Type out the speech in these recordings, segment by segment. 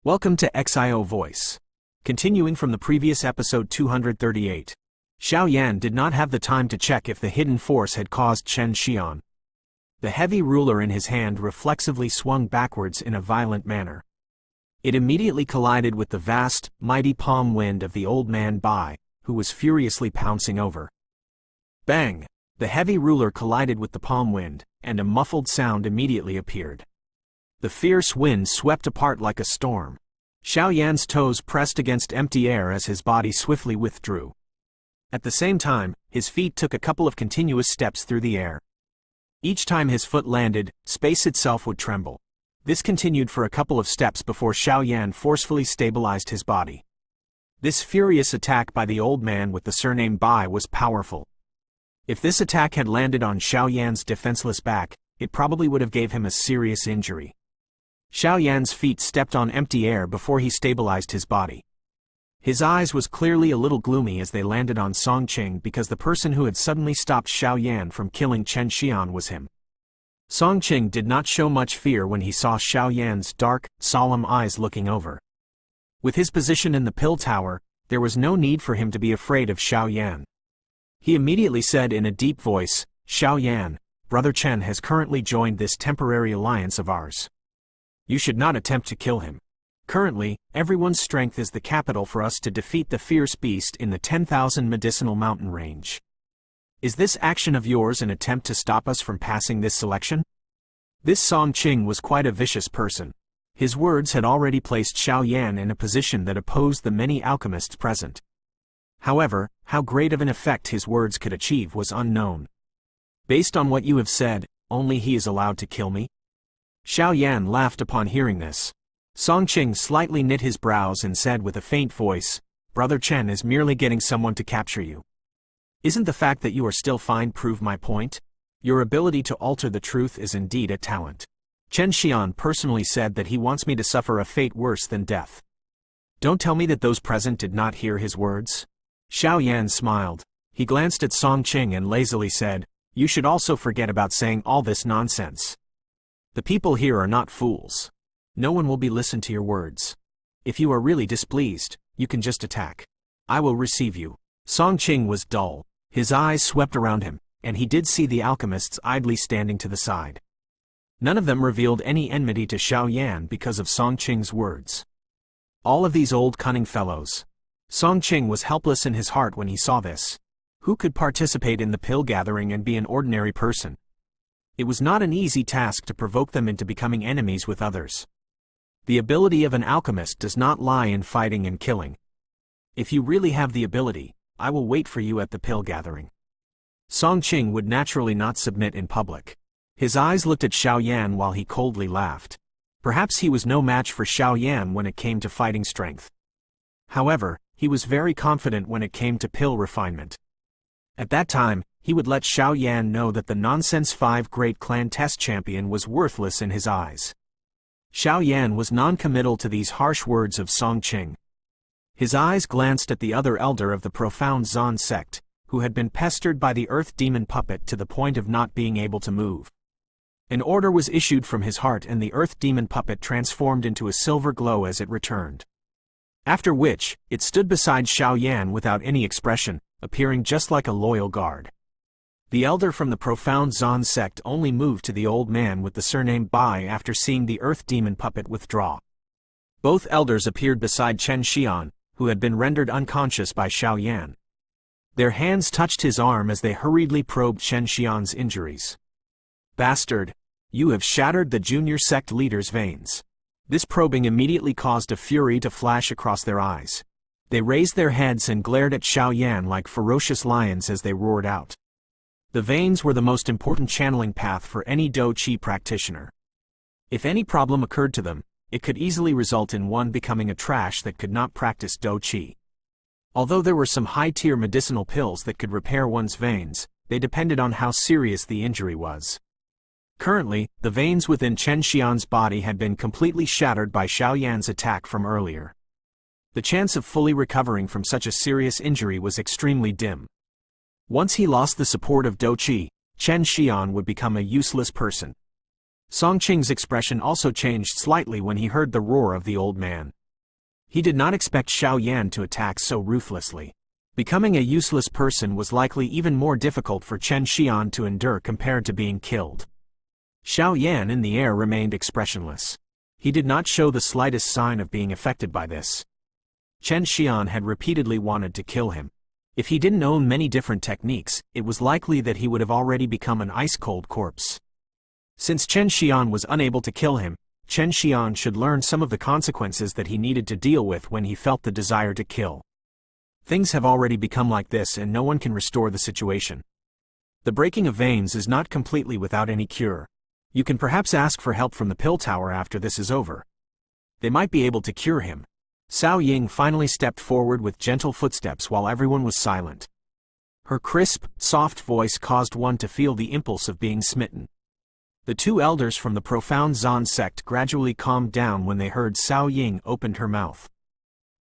Welcome to Xiao Voice. Continuing from the previous episode 238. Xiao Yan did not have the time to check if the hidden force had caused Chen Xian. The heavy ruler in his hand reflexively swung backwards in a violent manner. It immediately collided with the vast, mighty palm wind of the old man Bai, who was furiously pouncing over. Bang! The heavy ruler collided with the palm wind, and a muffled sound immediately appeared. The fierce wind swept apart like a storm. Xiao Yan's toes pressed against empty air as his body swiftly withdrew. At the same time, his feet took a couple of continuous steps through the air. Each time his foot landed, space itself would tremble. This continued for a couple of steps before Xiao Yan forcefully stabilized his body. This furious attack by the old man with the surname Bai was powerful. If this attack had landed on Xiao Yan's defenseless back, it probably would have gave him a serious injury. Xiao Yan's feet stepped on empty air before he stabilized his body. His eyes was clearly a little gloomy as they landed on Song Qing because the person who had suddenly stopped Xiao Yan from killing Chen Xian was him. Song Qing did not show much fear when he saw Xiao Yan's dark, solemn eyes looking over. With his position in the pill tower, there was no need for him to be afraid of Xiao Yan. He immediately said in a deep voice, "Xiao Yan, Brother Chen has currently joined this temporary alliance of ours. You should not attempt to kill him. Currently, everyone's strength is the capital for us to defeat the fierce beast in the 10,000 medicinal mountain range. Is this action of yours an attempt to stop us from passing this selection?" This Song Qing was quite a vicious person. His words had already placed Xiao Yan in a position that opposed the many alchemists present. However, how great of an effect his words could achieve was unknown. "Based on what you have said, only he is allowed to kill me?" Xiao Yan laughed upon hearing this. Song Qing slightly knit his brows and said with a faint voice, "Brother Chen is merely getting someone to capture you. Isn't the fact that you are still fine prove my point? Your ability to alter the truth is indeed a talent. Chen Xian personally said that he wants me to suffer a fate worse than death. Don't tell me that those present did not hear his words." Xiao Yan smiled. He glanced at Song Qing and lazily said, "You should also forget about saying all this nonsense. The people here are not fools. No one will be listened to your words. If you are really displeased, you can just attack. I will receive you." Song Qing was dull. His eyes swept around him, and he did see the alchemists idly standing to the side. None of them revealed any enmity to Xiao Yan because of Song Qing's words. All of these old cunning fellows. Song Qing was helpless in his heart when he saw this. Who could participate in the pill gathering and be an ordinary person? It was not an easy task to provoke them into becoming enemies with others. The ability of an alchemist does not lie in fighting and killing. If you really have the ability, I will wait for you at the pill gathering. Song Qing would naturally not submit in public. His eyes looked at Xiao Yan while he coldly laughed. Perhaps he was no match for Xiao Yan when it came to fighting strength. However, he was very confident when it came to pill refinement. At that time, he would let Xiao Yan know that the nonsense 5 Great Clan Test Champion was worthless in his eyes. Xiao Yan was non-committal to these harsh words of Song Qing. His eyes glanced at the other elder of the profound Zan sect, who had been pestered by the earth demon puppet to the point of not being able to move. An order was issued from his heart and the earth demon puppet transformed into a silver glow as it returned. After which, it stood beside Xiao Yan without any expression, appearing just like a loyal guard. The elder from the profound Zan sect only moved to the old man with the surname Bai after seeing the earth demon puppet withdraw. Both elders appeared beside Chen Xian, who had been rendered unconscious by Xiao Yan. Their hands touched his arm as they hurriedly probed Chen Xian's injuries. "Bastard! You have shattered the junior sect leader's veins." This probing immediately caused a fury to flash across their eyes. They raised their heads and glared at Xiao Yan like ferocious lions as they roared out. The veins were the most important channeling path for any Do Qi practitioner. If any problem occurred to them, it could easily result in one becoming a trash that could not practice Do Qi. Although there were some high-tier medicinal pills that could repair one's veins, they depended on how serious the injury was. Currently, the veins within Chen Xian's body had been completely shattered by Xiao Yan's attack from earlier. The chance of fully recovering from such a serious injury was extremely dim. Once he lost the support of Do Qi, Chen Xian would become a useless person. Song Qing's expression also changed slightly when he heard the roar of the old man. He did not expect Xiao Yan to attack so ruthlessly. Becoming a useless person was likely even more difficult for Chen Xian to endure compared to being killed. Xiao Yan in the air remained expressionless. He did not show the slightest sign of being affected by this. Chen Xian had repeatedly wanted to kill him. If he didn't own many different techniques, it was likely that he would have already become an ice-cold corpse. Since Chen Xian was unable to kill him, Chen Xian should learn some of the consequences that he needed to deal with when he felt the desire to kill. Things have already become like this and no one can restore the situation. The breaking of veins is not completely without any cure. You can perhaps ask for help from the pill tower after this is over. They might be able to cure him. Cao Ying finally stepped forward with gentle footsteps while everyone was silent. Her crisp, soft voice caused one to feel the impulse of being smitten. The two elders from the profound Zan sect gradually calmed down when they heard Cao Ying opened her mouth.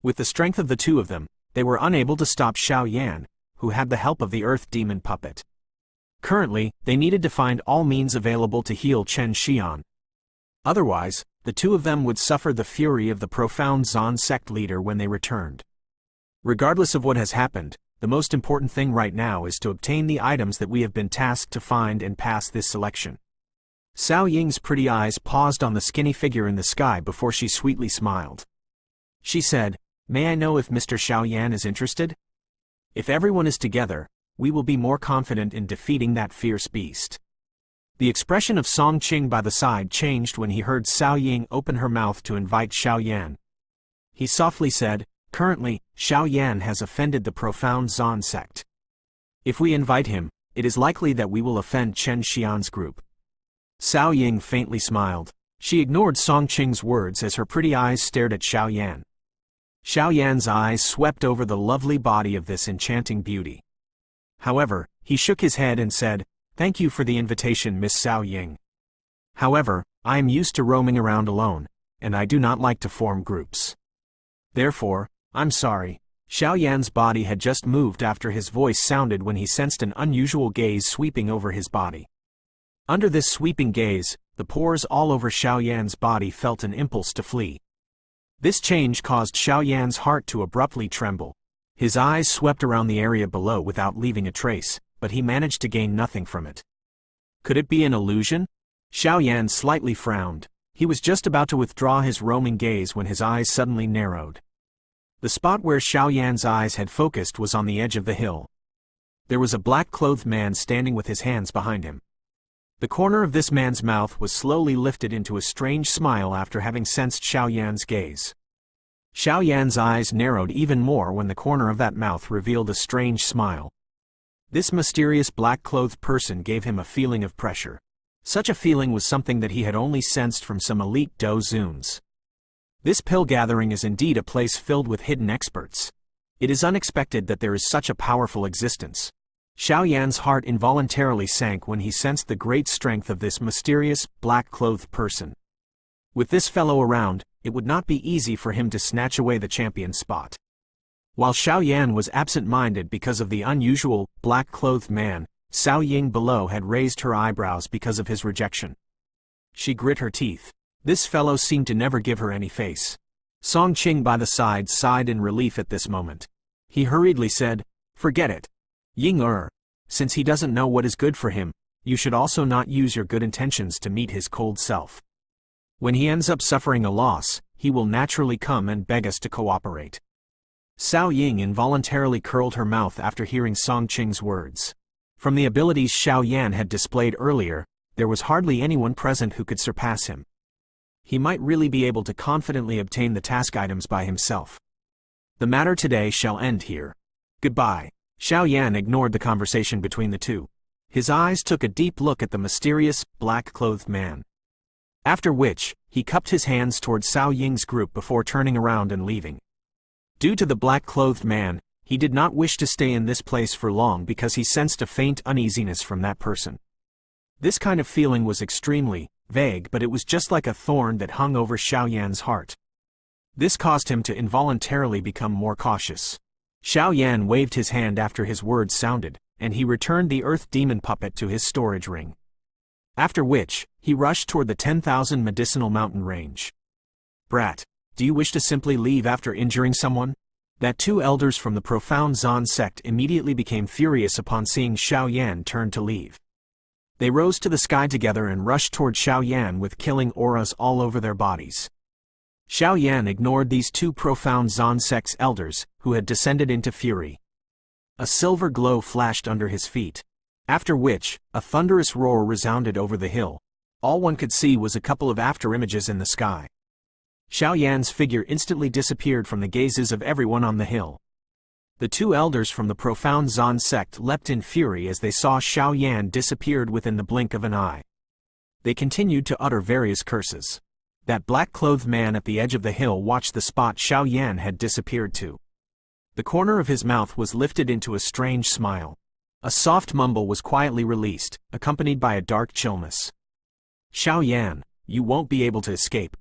With the strength of the two of them, they were unable to stop Xiao Yan, who had the help of the earth demon puppet. Currently, they needed to find all means available to heal Chen Xian. Otherwise, the two of them would suffer the fury of the profound Zan sect leader when they returned. Regardless of what has happened, the most important thing right now is to obtain the items that we have been tasked to find and pass this selection. Cao Ying's pretty eyes paused on the skinny figure in the sky before she sweetly smiled. She said, "May I know if Mr. Xiao Yan is interested? If everyone is together, we will be more confident in defeating that fierce beast." The expression of Song Qing by the side changed when he heard Cao Ying open her mouth to invite Xiao Yan. He softly said, "Currently, Xiao Yan has offended the profound Zan sect. If we invite him, it is likely that we will offend Chen Xian's group." Cao Ying faintly smiled. She ignored Song Qing's words as her pretty eyes stared at Xiao Yan. Xiao Yan's eyes swept over the lovely body of this enchanting beauty. However, he shook his head and said, "Thank you for the invitation, Miss Cao Ying. However, I am used to roaming around alone, and I do not like to form groups. Therefore, I'm sorry." Xiao Yan's body had just moved after his voice sounded when he sensed an unusual gaze sweeping over his body. Under this sweeping gaze, the pores all over Xiao Yan's body felt an impulse to flee. This change caused Xiao Yan's heart to abruptly tremble. His eyes swept around the area below without leaving a trace, but he managed to gain nothing from it. Could it be an illusion? Xiao Yan slightly frowned. He was just about to withdraw his roaming gaze when his eyes suddenly narrowed. The spot where Xiao Yan's eyes had focused was on the edge of the hill. There was a black-clothed man standing with his hands behind him. The corner of this man's mouth was slowly lifted into a strange smile after having sensed Xiao Yan's gaze. Xiao Yan's eyes narrowed even more when the corner of that mouth revealed a strange smile. This mysterious black-clothed person gave him a feeling of pressure. Such a feeling was something that he had only sensed from some elite Do Zuns. This pill gathering is indeed a place filled with hidden experts. It is unexpected that there is such a powerful existence. Xiao Yan's heart involuntarily sank when he sensed the great strength of this mysterious, black-clothed person. With this fellow around, it would not be easy for him to snatch away the champion spot. While Xiao Yan was absent-minded because of the unusual, black-clothed man, Cao Ying below had raised her eyebrows because of his rejection. She grit her teeth. This fellow seemed to never give her any face. Song Qing by the side sighed in relief at this moment. He hurriedly said, "Forget it. Ying since he doesn't know what is good for him, you should also not use your good intentions to meet his cold self. When he ends up suffering a loss, he will naturally come and beg us to cooperate." Cao Ying involuntarily curled her mouth after hearing Song Qing's words. From the abilities Xiao Yan had displayed earlier, there was hardly anyone present who could surpass him. He might really be able to confidently obtain the task items by himself. The matter today shall end here. Goodbye. Xiao Yan ignored the conversation between the two. His eyes took a deep look at the mysterious, black-clothed man. After which, he cupped his hands toward Cao Ying's group before turning around and leaving. Due to the black-clothed man, he did not wish to stay in this place for long because he sensed a faint uneasiness from that person. This kind of feeling was extremely vague, but it was just like a thorn that hung over Xiao Yan's heart. This caused him to involuntarily become more cautious. Xiao Yan waved his hand after his words sounded, and he returned the earth demon puppet to his storage ring. After which, he rushed toward the 10,000 medicinal mountain range. Brat. Do you wish to simply leave after injuring someone? That two elders from the profound Zan sect immediately became furious upon seeing Xiao Yan turn to leave. They rose to the sky together and rushed toward Xiao Yan with killing auras all over their bodies. Xiao Yan ignored these two profound Zan sect's elders, who had descended into fury. A silver glow flashed under his feet. After which, a thunderous roar resounded over the hill. All one could see was a couple of afterimages in the sky. Xiao Yan's figure instantly disappeared from the gazes of everyone on the hill. The two elders from the profound Zan sect leapt in fury as they saw Xiao Yan disappeared within the blink of an eye. They continued to utter various curses. That black-clothed man at the edge of the hill watched the spot Xiao Yan had disappeared to. The corner of his mouth was lifted into a strange smile. A soft mumble was quietly released, accompanied by a dark chillness. Xiao Yan, you won't be able to escape.